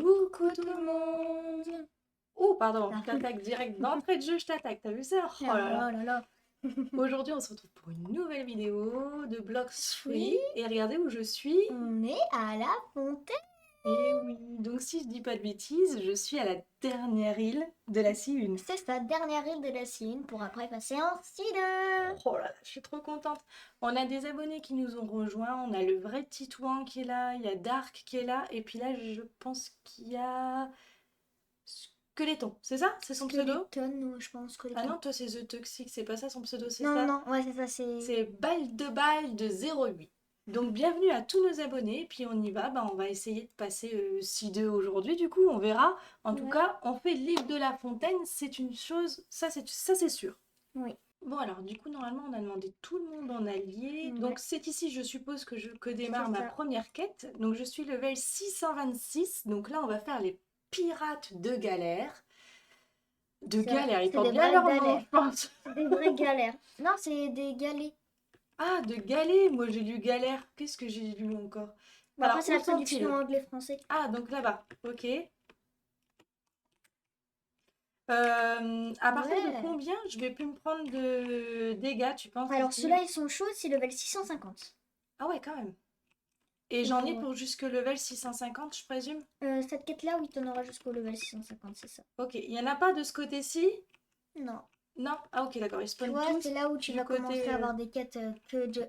Coucou tout le monde. Oh, pardon, je Ah. t'attaque direct d'entrée de jeu, je t'attaque, t'as vu ça? Oh là là. Oh là là. Aujourd'hui, on se retrouve pour une nouvelle vidéo de Blox Oui. Free. Et regardez où je suis. On est à la fontaine. Et oui, donc si je dis pas de bêtises, je suis à la dernière île de la Sea 1. C'est sa dernière île de la Cine pour après passer en Sea 2. Oh là là, je suis trop contente. On a des abonnés qui nous ont rejoints. On a le vrai Titouan qui est là. Il y a Dark qui est là. Et puis là, je pense qu'il y a Skeleton. C'est ça? C'est son pseudo? Skeleton, je pense. Ah Skeleton. non, toi c'est The Toxic. C'est pas ça son pseudo, c'est Non, ça? non, ouais, c'est ça, c'est... C'est Balle de 08. Donc bienvenue à tous nos abonnés. Et puis on y va. Bah, on va essayer de passer C2 aujourd'hui. Du coup, on verra. En tout Ouais. cas, on fait l'île de la Fontaine. C'est une chose. Ça, c'est sûr. Oui. Bon alors du coup normalement on a demandé tout le monde en allié, Ouais. donc c'est ici je suppose que démarre ma ça. première quête, donc je suis level 626, donc là on va faire les pirates de galère. De C'est galère, ils des portent bien vraies leur nom galères. je pense. C'est des vraies galères. Non, c'est des galets. Ah de galets, moi j'ai lu galère, qu'est-ce que j'ai lu encore? Bon, après, Alors c'est où la traduction sont-ils? anglais-français. Ah donc là-bas, ok. À partir de Ouais. combien je vais plus me prendre de dégâts tu penses Alors, ici? ceux-là, ils sont chauds, c'est level 650. Ah ouais quand même. Et Et j'en ai ouais. pour jusque level 650 je présume? Cette quête-là, oui, t'en auras jusqu'au level 650, c'est ça. Ok, il n'y en a pas de ce côté-ci? Non. Non? Ah ok, d'accord, ils Tu spawnent vois, tous c'est là où tu du vas commencer côté... à avoir des quêtes que de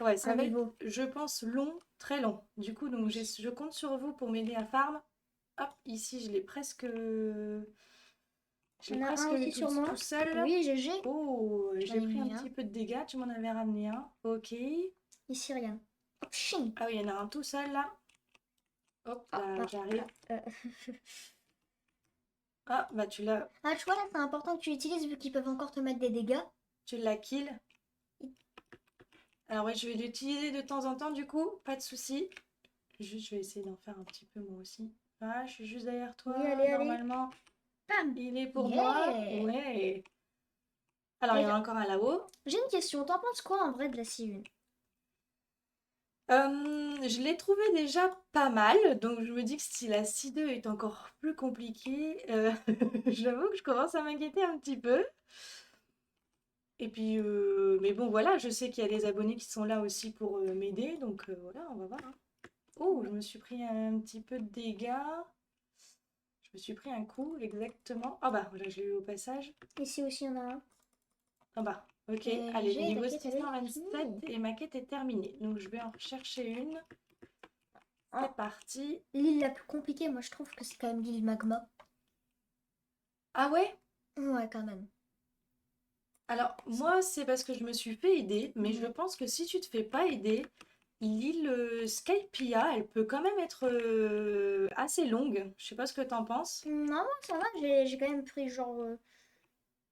Ouais, un ça va être, niveau. je pense, long, très long. Du coup, donc je compte sur vous pour m'aider à farm. Hop, ici, je l'ai presque... Je Il l'ai y en a presque un eu aussi sur moi. tout seul. Oui, GG. Oh, J'en j'ai ai pris un mis petit un. peu de dégâts, tu m'en avais ramené un. Ok. Ici, regarde. Hop, ching. Ah oui, il y en a un tout seul, là. Hop, Ah, là, ah, j'arrive. ah, Ah, bah Ah, tu vois, là, c'est important que tu utilises vu qu'ils peuvent encore te mettre des dégâts. tu l'as kill. Alors ouais, je vais l'utiliser de temps en temps, du coup, pas de souci. Juste, je vais essayer d'en faire un petit peu moi aussi. Ah, je suis juste derrière toi, Oui, allez, allez. normalement. Bam. Il est pour moi. Yeah. Ouais. Alors, il y en a encore un là-haut. J'ai une question. T'en penses quoi en vrai de la C1? Je l'ai trouvé déjà pas mal, donc je me dis que si la C2 est encore plus compliquée, j'avoue que je commence à m'inquiéter un petit peu. Et puis, mais bon, voilà, je sais qu'il y a des abonnés qui sont là aussi pour m'aider, donc voilà, on va voir, hein. Oh, je me suis pris un petit peu de dégâts. Je me suis pris un coup, exactement. Ah bah, voilà, je l'ai eu au passage. Ici aussi, il y en a un. Ah bah, ok. Allez, GG, niveau t'inquiète, elle est 627 finie. et ma quête est terminée. Donc, je vais en rechercher une. Ah, C'est parti. l'île la plus compliquée, moi, je trouve que c'est quand même l'île Magma. Ah ouais? Ouais, quand même. Alors, moi, c'est parce que je me suis fait aider, mais je Ouais. pense que si tu te fais pas aider, l'île Skypiea, elle peut quand même être assez longue. Je sais pas ce que t'en penses. Non, ça va, j'ai quand même pris genre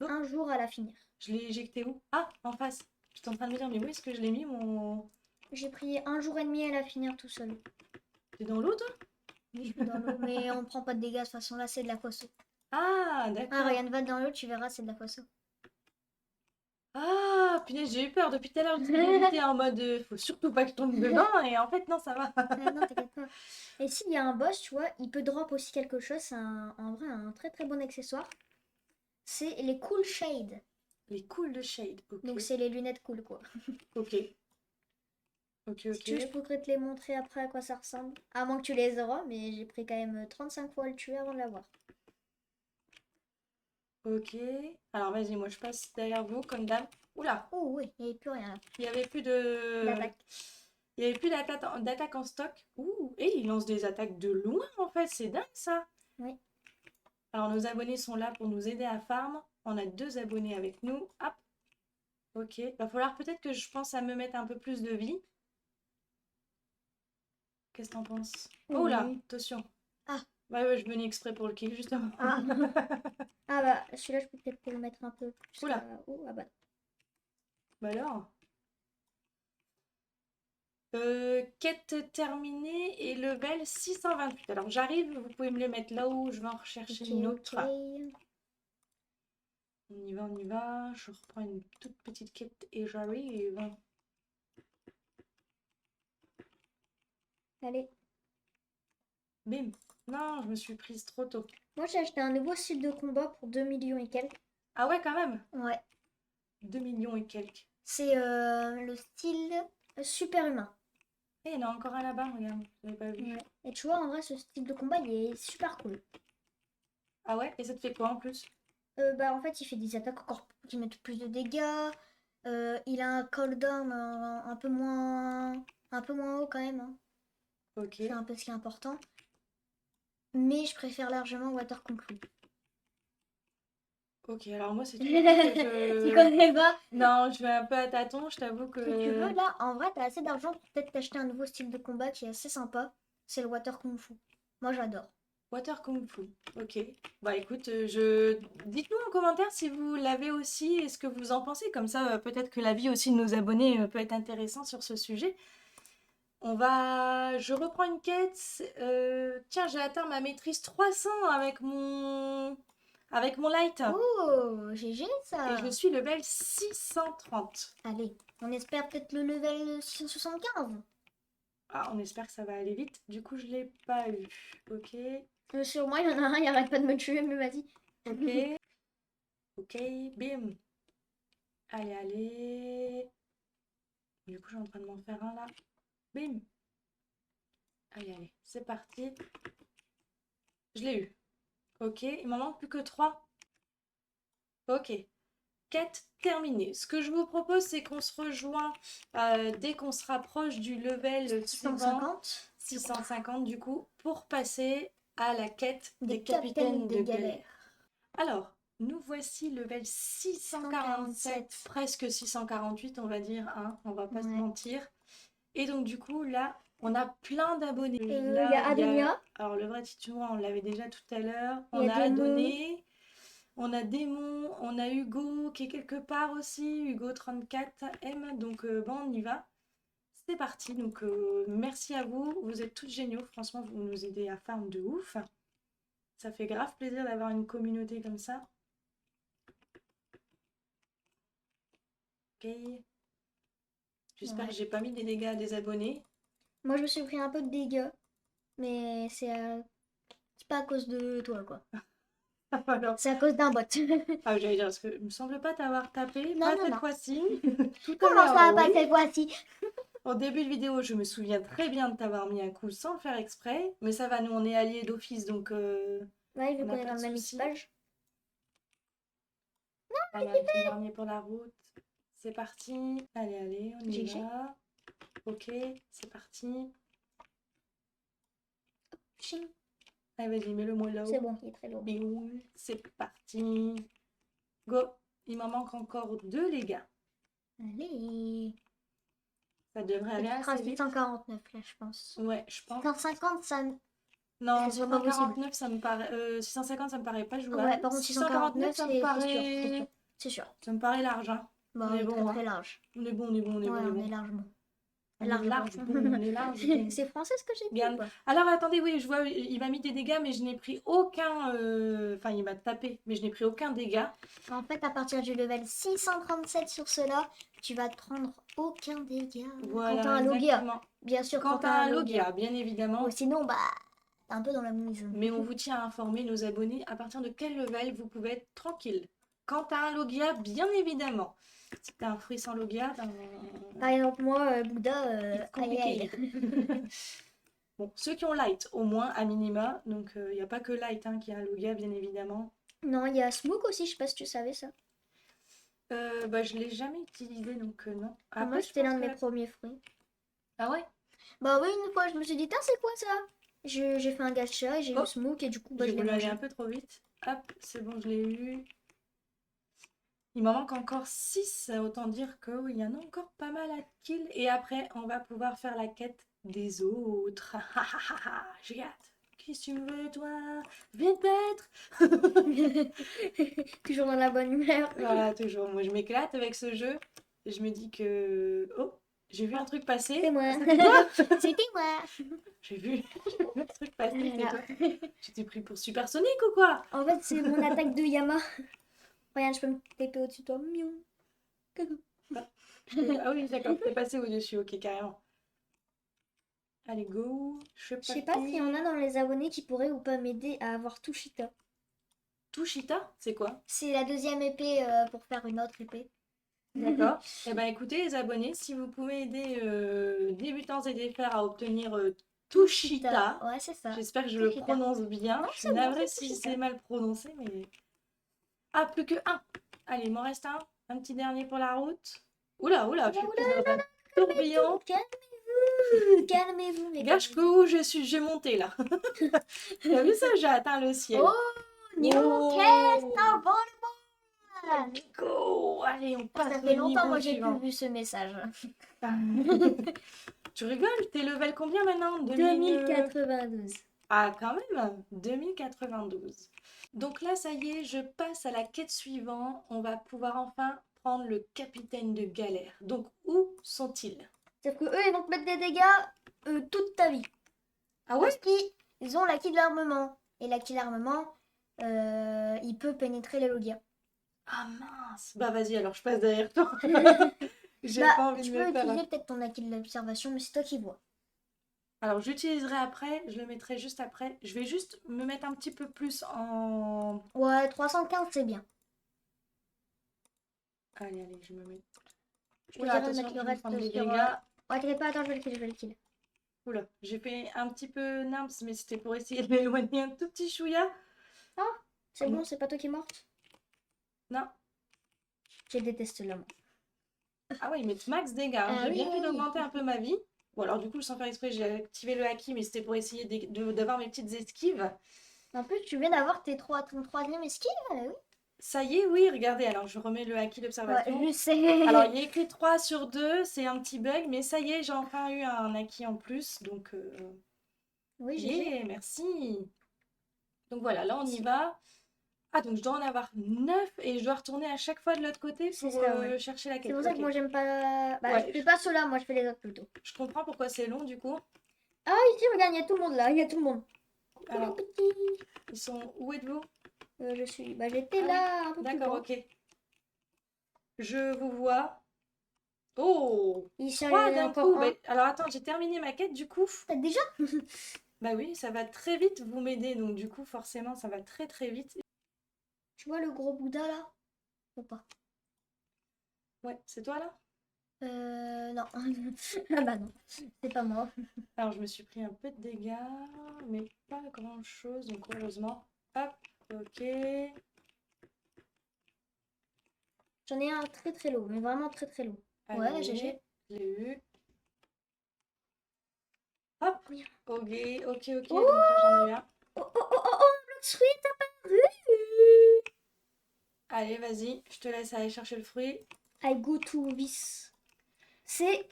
Oh, un jour à la finir. je l'ai éjecté où? Ah, en face. J'étais en train de me dire, mais où est-ce que je l'ai mis mon... J'ai pris un jour et demi à la finir tout seul. T'es dans l'eau, toi? Oui, je suis dans l'eau, mais on prend pas de dégâts de toute façon, là c'est de l'aquaso. Ah, Ah, d'accord. regarde, va dans l'eau, tu verras, c'est de l'aquaso. Ah, punaise, j'ai eu peur. Depuis tout à l'heure, j'essaie d'éviter en mode faut surtout pas que je tombe dedans. Et en fait, non, ça va. Ah non, t'inquiète pas. Et s'il y a un boss, tu vois, il peut drop aussi quelque chose, c'est en vrai un très très bon accessoire. C'est les Cool Shades. Les cools de shade. Ok. Donc c'est les lunettes cool quoi. Ok. Ok, Si tu veux, je ok. pourrais te les montrer après à quoi ça ressemble. À moins que tu les auras, mais j'ai pris quand même 35 fois à le tuer avant de l'avoir. Ok. Alors, vas-y, moi, je passe derrière vous, comme d'hab. Oula, Oh oui, il n'y avait plus rien là. il y avait plus de... D'attaque. Il y avait plus d'attaque en stock. Ouh, et il lance des attaques de loin, en fait. C'est dingue, ça. Oui. Alors, nos abonnés sont là pour nous aider à farm. On a 2 abonnés avec nous. Hop. Ok. Va falloir peut-être que je pense à me mettre un peu plus de vie. Qu'est-ce que t'en penses? Oh là, Oui. attention. Ah, Ouais, ouais, je venais exprès pour le kill, justement. ah. Ah bah, celui-là, je peux peut-être te le mettre un peu plus Oula, Oh, ah bah. bah alors. Quête terminée et level 628. Alors j'arrive, vous pouvez me les mettre là où je vais en rechercher Ok, une ok. autre. On y va, on y va. Je reprends une toute petite quête et j'arrive. Allez. Bim. Non, je me suis prise trop tôt. Moi, j'ai acheté un nouveau style de combat pour 2 millions et quelques. Ah ouais, quand même. Ouais. 2 millions et quelques. C'est le style super humain. Et il y en a encore un là-bas, regarde. Je l'avais pas vu. Ouais. Et tu vois, en vrai, ce style de combat, il est super cool. Ah ouais? Et ça te fait quoi en plus? Bah, en fait, il fait des attaques encore qui mettent plus de dégâts. Il a un cooldown un peu moins haut quand même, hein. Ok. C'est un peu ce qui est important. Mais je préfère largement Water Kung Fu. Ok, alors moi c'est Tu toujours que je... connais pas? Non, je vais un peu à tâtons, je t'avoue Si tu veux, que... là, en vrai, t'as assez d'argent pour peut-être t'acheter un nouveau style de combat qui est assez sympa. C'est le Water Kung Fu. Moi, j'adore. Water Kung Fu. Ok. Bah écoute, je... dites-nous en commentaire si vous l'avez aussi et ce que vous en pensez. Comme ça, peut-être que l'avis aussi de nos abonnés peut être intéressant sur ce sujet. Je reprends une quête. Tiens, j'ai atteint ma maîtrise 300 avec mon light. Oh, GG Et ça! je suis level 630. Allez, on espère peut-être le level 675. Ah, on espère que ça va aller vite. Du coup, je l'ai pas eu. Ok. Sur moi, il y en a un, il arrête pas de me tuer, mais vas-y. Ok. Ok. Bim. Allez, allez. Du coup, je suis en train de m'en faire un là. Bim. Allez, allez. C'est parti. Je l'ai eu. Ok. Il m'en manque plus que 3. Ok. Quête terminée. Ce que je vous propose, c'est qu'on se rejoint dès qu'on se rapproche du level suivant, 650. 650 du coup, pour passer à la quête Des des capitaines de galères. galère. Alors, nous voici level 647, 147. presque 648 on va dire, hein, on va pas se Ouais. mentir. Et donc du coup, là, on a plein d'abonnés. Il y Là, a Adonia, alors le vrai titouan, on l'avait déjà tout à l'heure. il y On a a Démon. Adonné. On a Démon, on a Hugo qui est quelque part aussi, Hugo34M, donc bon, on y va. C'est parti, donc merci à vous, vous êtes tous géniaux, franchement, vous nous aidez à farm de ouf. Ça fait grave plaisir d'avoir une communauté comme ça. Ok. J'espère que Ouais. j'ai pas mis des dégâts à des abonnés. Moi, je me suis pris un peu de dégâts, mais c'est pas à cause de toi, quoi. Alors, C'est à cause d'un bot. ah, j'allais dire, parce que il me semble pas t'avoir tapé, Non, pas non, cette non. fois-ci. Tout à Comment ça l'heure, va pas oui. cette fois-ci? En début de vidéo, je me souviens très bien de t'avoir mis un coup sans le faire exprès, mais ça va, nous on est alliés d'office, donc Ouais, vu on n'a qu'on est pas dans de le même soucis. équipage. Voilà, le petit dernier pour la route. C'est parti. Allez, allez, on y GG. va. Ok, c'est parti. Ching. Allez, vas-y, mets-le moi C'est là-haut. bon, il est très lourd. Bing, c'est parti. Go. Il m'en manque encore 2, les gars. Allez. Ça devrait Et aller tu seras à assez vite. 649 là, je pense. Ouais, je pense. 650, ça. Non, C'est pas possible. 649, ça me paraît. 650, ça me paraît pas Ouais, jouable. par contre, 649, 649, ça me c'est sûr, c'est sûr. paraît. C'est sûr. Ça me paraît large, hein. Bon, On est oui, très bon, très hein. large. On est bon, on est bon, on est Ouais, bon, on est on est bon. largement. On est Largement. large, bon, on est large, bon. C'est français ce que j'ai dit Bien. ou pas? Alors attendez, oui, je vois, il m'a mis des dégâts, mais je n'ai pris aucun. Enfin, il m'a tapé, mais je n'ai pris aucun dégât. En fait, à partir du level 637 sur cela, tu vas te prendre aucun dégât. Quand t'as Voilà, un Logia. exactement. Bien sûr, Quant quand t'as à un un Logia. Logia, bien évidemment. Ouais, sinon, bah, t'es un peu dans la mouise. Mais on vous tient à informer, nos abonnés, à partir de quel level vous pouvez être tranquille. Quant à un Logia, bien évidemment. Si t'as un fruit sans Logia, ben, Par exemple, moi, Bouddha, it's aïe aïe. compliqué. Bon, ceux qui ont light, au moins, à minima. Donc, il n'y a pas que light hein, qui a un Logia, bien évidemment. Non, il y a Smook aussi, je sais pas si tu savais ça. Bah, je l'ai jamais utilisé, donc non. Pour moi, Après, je c'était pense l'un de que... mes premiers fruits. Ah ouais? Bah oui, une fois, je me suis dit, tiens, c'est quoi ça? J'ai fait un gacha et j'ai eu Oh, Smook et du coup, bah, j'ai je l'ai voulu aller mangé. un peu trop vite. Hop, c'est bon, je l'ai eu. Il m'en manque encore 6, autant dire qu'il y en a encore pas mal à kill. Et après, on va pouvoir faire la quête des autres. J'ai hâte. Qu'est-ce que tu me veux, toi? Viens te battre. Toujours dans la bonne humeur. Voilà, toujours. Moi, je m'éclate avec ce jeu. Et je me dis que... Oh, j'ai vu un truc passer. C'est moi. C'était toi? C'était moi. J'ai vu un truc passer, c'est Voilà. toi. Tu t'es pris pour Supersonic ou quoi? En fait, c'est mon attaque de Yama. Regarde, je peux me taper au-dessus de toi. Miaou. Coucou. Ah oui, d'accord, t'es passé au-dessus, ok, carrément. Allez, go. Je Je sais pas s'il y en a dans les abonnés qui pourraient ou pas m'aider à avoir Tushita. Tushita, c'est quoi? C'est la deuxième épée pour faire une autre épée. D'accord. Eh ben écoutez les abonnés, si vous pouvez aider débutants et défers à obtenir Tushita, Ouais, c'est ça. j'espère que je le Tushita. prononce bien. Non, Je suis c'est bon, navrée c'est si Tushita. c'est mal prononcé, mais... Ah, plus que un. Allez, il m'en reste un. Un petit dernier pour la route. Oula, oula, je suis prise dans un tourbillon. Calmez-vous, calmez-vous, mes Gâche que où j'ai monté là. T'as vu ça? J'ai atteint le ciel. Oh, New Oh, Castle Volleyball. go. Allez, on passe Ça au fait longtemps, niveau moi, j'ai plus suivant. vu ce message. Tu rigoles? T'es level combien maintenant? 2092. Ah, quand même, 2092. Donc là, ça y est, je passe à la quête suivante. On va pouvoir enfin prendre le capitaine de galère. Donc, où sont-ils? Sauf que eux, ils vont te mettre des dégâts toute ta vie. Ah ouais? Parce qu'ils ont l'acquis de l'armement. Et l'acquis de l'armement, il peut pénétrer les logia. Ah mince. Bah vas-y, alors je passe derrière toi. J'ai Bah, pas envie de tu me peux faire... utiliser peut-être ton acquis de l'observation, mais c'est toi qui vois. Alors, j'utiliserai après, je le mettrai juste après. Je vais juste me mettre un petit peu plus en... Ouais, 315, c'est bien. Allez, allez, je me mets... Je te Oula, dirais de attention, mettre le je vais me reste prendre des sur... dégâts. Ouais, t'inquiète pas, attends, je vais le kill. Oula, j'ai fait un petit peu nimps, mais c'était pour essayer de m'éloigner un tout petit chouïa. Ah, c'est Mm. bon, c'est pas toi qui es morte. Non. Je déteste la mort. Ah ouais, ils mettent max dégâts, hein. Ah J'ai oui, bien vu oui, d'augmenter un peu ma vie. Bon, alors du coup, sans faire exprès, j'ai activé le haki, mais c'était pour essayer d'avoir mes petites esquives. en plus, tu viens d'avoir ton troisième esquive, oui. Ça y est, oui, regardez, alors je remets le haki Ouais, d'observation. je sais. Alors, il y a écrit 3 sur 2, c'est un petit bug, mais ça y est, j'ai enfin eu un acquis en plus, donc... Oui, GG. Yeah, merci. Donc voilà, là on y Si. va. Ah, donc je dois en avoir 9 et je dois retourner à chaque fois de l'autre côté C'est pour ça, ouais. chercher la C'est quête. pour ça que Ok. moi, j'aime pas... Bah, je Ouais, fais pas ceux-là, moi, je fais les autres plutôt. je comprends pourquoi c'est long du coup. Ah, ici, regarde, il y a tout le monde là, il y a tout le monde. Coucou les Alors, petits. ils sont... Où êtes-vous? Je suis... Bah, j'étais Ah oui, là, un peu plus d'accord, loin. ok. Je vous vois. Oh, Ils sont 3 d'un encore coup. un. Alors attends, j'ai terminé ma quête du coup. T'as déjà? Bah oui, ça va très vite, vous m'aidez, donc du coup forcément ça va très très vite. Tu vois le gros Bouddha là? Ou pas? Ouais, c'est toi là? Non. Ah bah non, c'est pas moi. Alors, je me suis pris un peu de dégâts, mais pas grand-chose, donc heureusement. Hop, ok. J'en ai un très très lourd, mais vraiment très très lourd. Ouais, Allez, GG. je l'ai eu. Hop, Bien. ok, ok, ok, Oh, donc là j'en ai eu un. oh, oh, oh, oh, oh, Block Sweet apparu. Allez, vas-y, je te laisse aller chercher le fruit. I go to this. C'est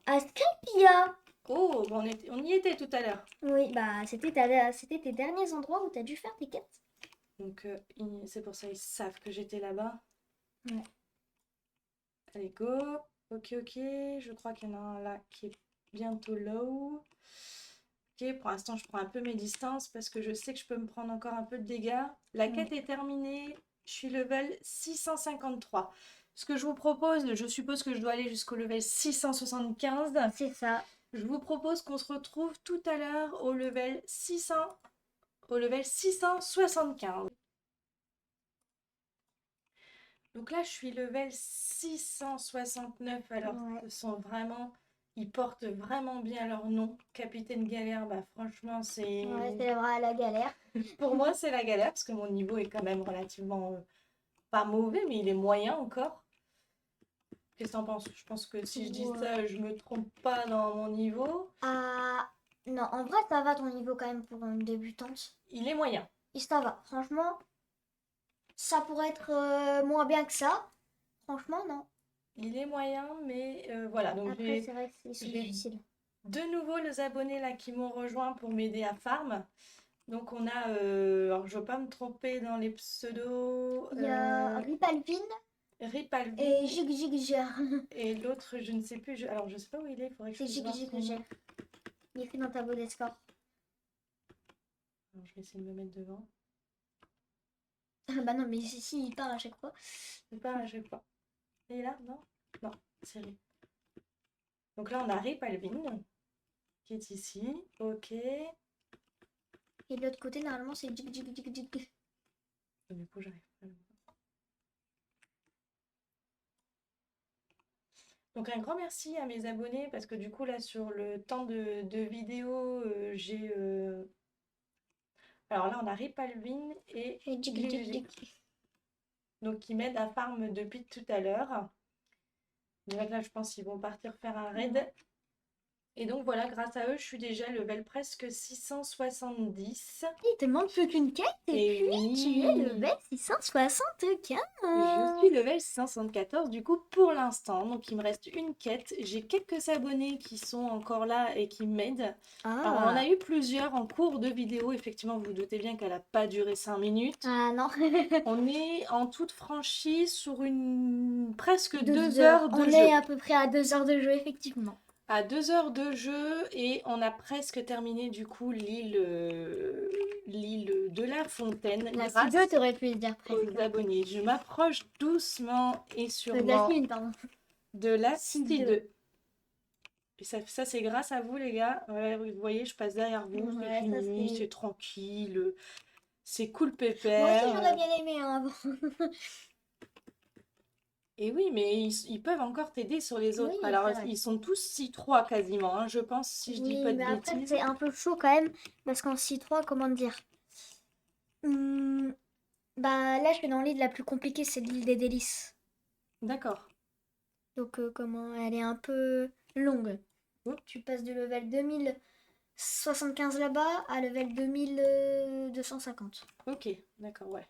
Asclepia. Oh, bon, on y était tout à l'heure. Oui, bah c'était tes derniers endroits où t'as dû faire tes quêtes. Donc, c'est pour ça ils savent que j'étais là-bas. Ouais. Allez, go. Ok, ok, je crois qu'il y en a un là qui est bientôt low. Ok, pour l'instant, je prends un peu mes distances parce que je sais que je peux me prendre encore un peu de dégâts. La quête est terminée. Je suis level 653. Ce que je vous propose, je suppose que je dois aller jusqu'au level 675. C'est ça. Je vous propose qu'on se retrouve tout à l'heure au level 600, au level 675. Donc là, je suis level 669. Alors, Ouais. ce sont vraiment... Ils portent vraiment bien leur nom. Capitaine Galère, bah franchement, c'est... Ouais, c'est vrai, la galère. Pour moi, c'est la galère parce que mon niveau est quand même relativement pas mauvais, mais il est moyen encore. Qu'est-ce que t'en penses? Je pense que si je dis Ouais. ça, je me trompe pas dans mon niveau. Ah, non, en vrai, ça va ton niveau quand même pour une débutante. Il est moyen. Et ça va. Franchement, ça pourrait être moins bien que ça. Franchement, non. Il est moyen, mais voilà. Donc Après, c'est vrai que c'est j'ai difficile. de nouveau les abonnés là qui m'ont rejoint pour m'aider à farm. Donc on a, alors je veux pas me tromper dans les pseudos, Il y a Ripalpin Ripalvi et Jig et l'autre je ne sais plus, alors je sais pas où il est, il faudrait que je C'est puisse voir son nom. Il est écrit dans le tableau des scores. Alors, je vais essayer de me mettre devant. Ah bah non, mais si, il part à chaque fois. C'est pas à chaque fois. Il est là? Non? Non, c'est Rip. Donc là on a Ripalvin. qui est ici. Ok. Et de l'autre côté, normalement, c'est jig jig jig jig. Du coup, j'arrive pas à le voir. Donc un grand merci à mes abonnés parce que du coup là sur le temps de vidéo j'ai alors là on a Ripalvin et Et jig jig GG jig. donc qui m'aident à farm depuis tout à l'heure. Donc là je pense qu'ils vont partir faire un raid. Et donc voilà, grâce à eux, je suis déjà level presque 670. Il te manque plus qu'une quête et Et puis tu es oui, level 675. je suis level 674 du coup pour l'instant. Donc il me reste une quête. J'ai quelques abonnés qui sont encore là et qui m'aident. Alors on en a eu plusieurs en cours de vidéo. Effectivement, vous vous doutez bien qu'elle n'a pas duré 5 minutes. Ah non. On est en toute franchise sur une presque 2 2 heures de On jeu. est à peu près à 2 heures de jeu, effectivement. À 2 heures de jeu et on a presque terminé du coup l'île de la Fontaine La grâce C2, t'aurais pu le dire presque. aux abonnés. Je m'approche doucement et De la sûrement fine, pardon. de la C2. C2. Et ça c'est grâce à vous les gars. Ouais, vous voyez, je passe derrière vous, c'est Ouais, ça, fini, c'est- c'est tranquille, c'est cool Moi aussi, pépère. j'aurais bien aimé hein, avant. Et oui, mais ils peuvent encore t'aider sur les Oui, autres. c'est Alors, vrai. ils sont tous 6-3 quasiment, hein, je pense, si je dis pas Oui, de mais après, bêtises. c'est un peu chaud quand même. Parce qu'en C3, comment dire Hum, Bah là, je suis dans l'île la plus compliquée, c'est l'île des délices. D'accord. Donc, comment elle est un peu longue. Oups. Tu passes de level 2075 là-bas à level 2250. Ok, d'accord, ouais.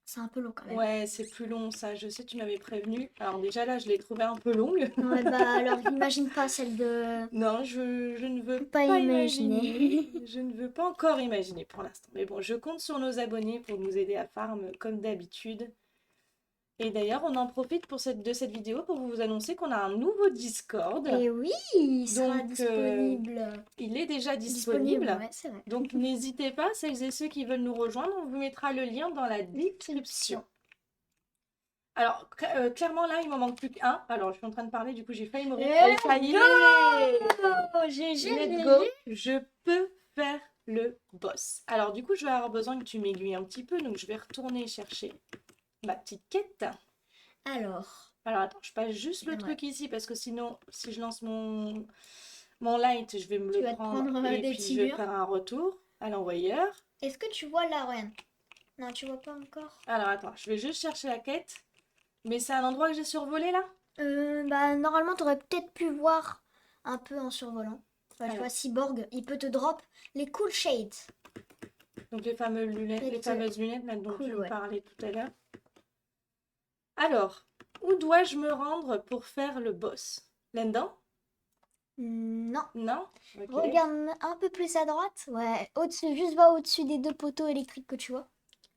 C'est un peu long quand même. Ouais, c'est plus long, ça. Je sais, tu m'avais prévenu. Alors déjà là, je l'ai trouvée un peu longue. Ouais, bah alors, imagine pas celle de. Non, je ne veux Pas pas imaginer. imaginer. Je ne veux pas encore imaginer pour l'instant. Mais bon, je compte sur nos abonnés pour nous aider à farm comme d'habitude. Et d'ailleurs, on en profite de cette vidéo pour vous annoncer qu'on a un nouveau Discord. Et oui, il sera Donc, disponible. il est déjà Disponible, disponible. ouais, c'est vrai. Donc, n'hésitez pas, celles et ceux qui veulent nous rejoindre, on vous mettra le lien dans la description. Alors, clairement, là, il m'en manque plus qu'un. Alors, je suis en train de parler, du coup, j'ai failli mourir. Et ça y est! Oh, GG, Let's GG. go! Je peux faire le boss. Alors, du coup, je vais avoir besoin que tu m'aiguilles un petit peu. Donc, je vais retourner chercher ma petite quête. Alors, Attends, je passe juste le ouais. truc ici parce que sinon, si je lance mon light, je vais me Tu le vas te prendre prendre et des puis petits je vais murs. faire un retour à l'envoyeur. Est-ce que tu vois là, Ryan? Non, tu vois pas encore. Alors, attends, je vais juste chercher la quête. Mais c'est un endroit que j'ai survolé là? Bah, normalement, t'aurais peut-être pu voir un peu en survolant. Bah, tu Alors. vois, Cyborg, il peut te drop les cool shades. Donc les fameuses lunettes, Et les fameuses lunettes là, dont cool, tu me ouais. parlais tout à l'heure. Alors, où dois-je me rendre pour faire le boss? Là-dedans? Non. Non? Ok. Regarde un peu plus à droite. Ouais, au-dessus, juste va au-dessus des 2 poteaux électriques que tu vois.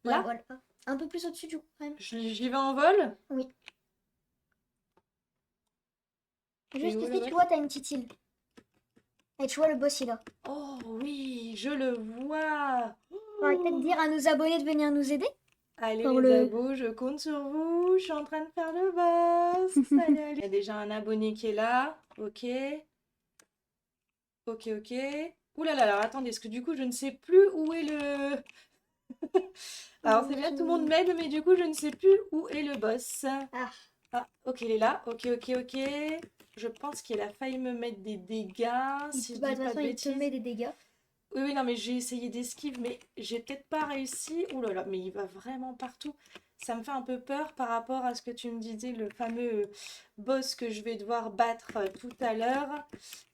Ouais, Là? voilà. Un peu plus au-dessus du coup, quand même. J'y vais en vol? Oui. Et Juste où, le ici, boss? tu vois, t'as une petite île. Et tu vois, le boss, il est là. Oh oui, je le vois. Faudrait peut-être dire à nos abonnés de venir nous aider. Allez Pour les le- abos, je compte sur vous. Je suis en train de faire le boss. Allez, allez. Il y a déjà un abonné qui est là. Ok. Ok, ok. Ouh là là, alors attendez, parce que du coup, je ne sais plus où est le... Alors, c'est bien, tout le monde m'aide, mais du coup, je ne sais plus où est le boss. Ah. Ah, ok, il est là. Ok, ok, ok. Je pense qu'il a failli me mettre des dégâts, si je Bah, de dis toute pas façon, de il te met bêtises. des dégâts. Oui, oui, non, mais j'ai essayé d'esquive, mais j'ai peut-être pas réussi. Ouh là là, mais il va vraiment partout. Ça me fait un peu peur par rapport à ce que tu me disais, le fameux boss que je vais devoir battre tout à l'heure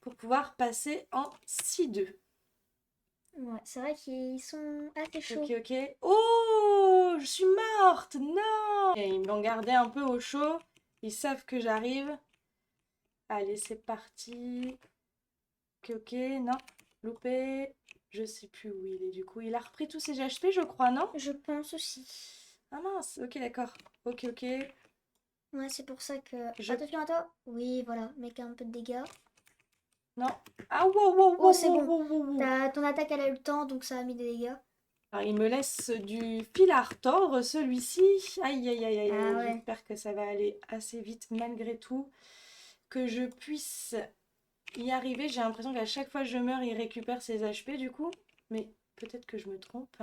pour pouvoir passer en 6-2. Ouais, c'est vrai qu'ils sont assez chauds. Ok, ok. Oh, je suis morte, non! Et ils m'ont gardé un peu au chaud. Ils savent que j'arrive. Allez, c'est parti. Ok, ok, non, loupé. Je sais plus où il est du coup. Il a repris tous ses HP, je crois, non? Je pense aussi. Ah mince, ok, d'accord. Ok, ok. Ouais, c'est pour ça que... Je- Attention à toi. Oui, voilà, mec a un peu de dégâts. Non. Ah, wow, wow, Oh, wow, c'est wow, bon. wow, wow, wow. Ton attaque, elle a eu le temps, donc ça a mis des dégâts. Alors, il me laisse du fil à retordre, celui-ci. Aïe, aïe, aïe, aïe, Ah aïe. ouais. J'espère que ça va aller assez vite malgré tout. Que je puisse y arriver. J'ai l'impression qu'à chaque fois que je meurs, il récupère ses HP du coup. Mais peut-être que je me trompe.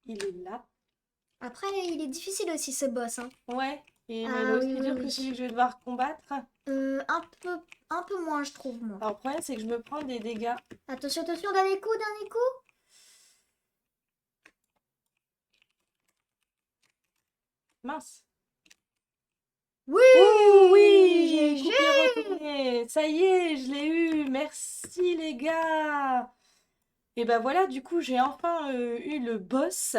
Il est là. Après, il est difficile aussi ce boss, hein. Ouais. Et, mais il est Ah oui, aussi oui, dur que oui. celui que je vais devoir combattre. Un peu moins, je trouve, moi. Alors le problème, c'est que je me prends des dégâts. Attention, attention, dernier coup, dernier coup. Mince. Oui, Oh oui, j'ai GG. coupé retourné. Ça y est, je l'ai eu. Merci les gars. Et ben voilà, du coup, j'ai enfin eu le boss.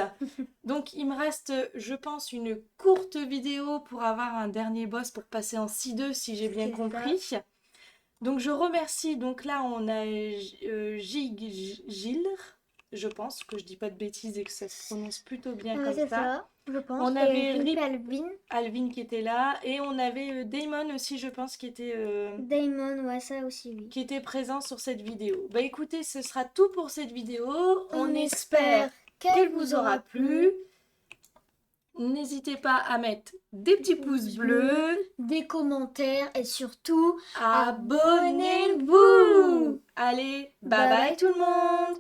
Donc, il me reste, je pense, une courte vidéo pour avoir un dernier boss pour passer en 6-2 si j'ai bien C'est ça. compris. Donc, je remercie. Donc là, on a Gilles, je pense que je dis pas de bêtises et que ça se prononce plutôt bien comme C'est ça. ça, je pense. On Et avait Rip Rip Alvin. Alvin qui était là et on avait Damon aussi, je pense, Damon, ouais, ça aussi, oui. qui était présent sur cette vidéo. Bah écoutez, ce sera tout pour cette vidéo. On On espère espère qu'elle vous aura plu. N'hésitez pas à mettre des petits pouces bleus. des commentaires et surtout, Abonnez-vous. Allez, bye bye tout le monde.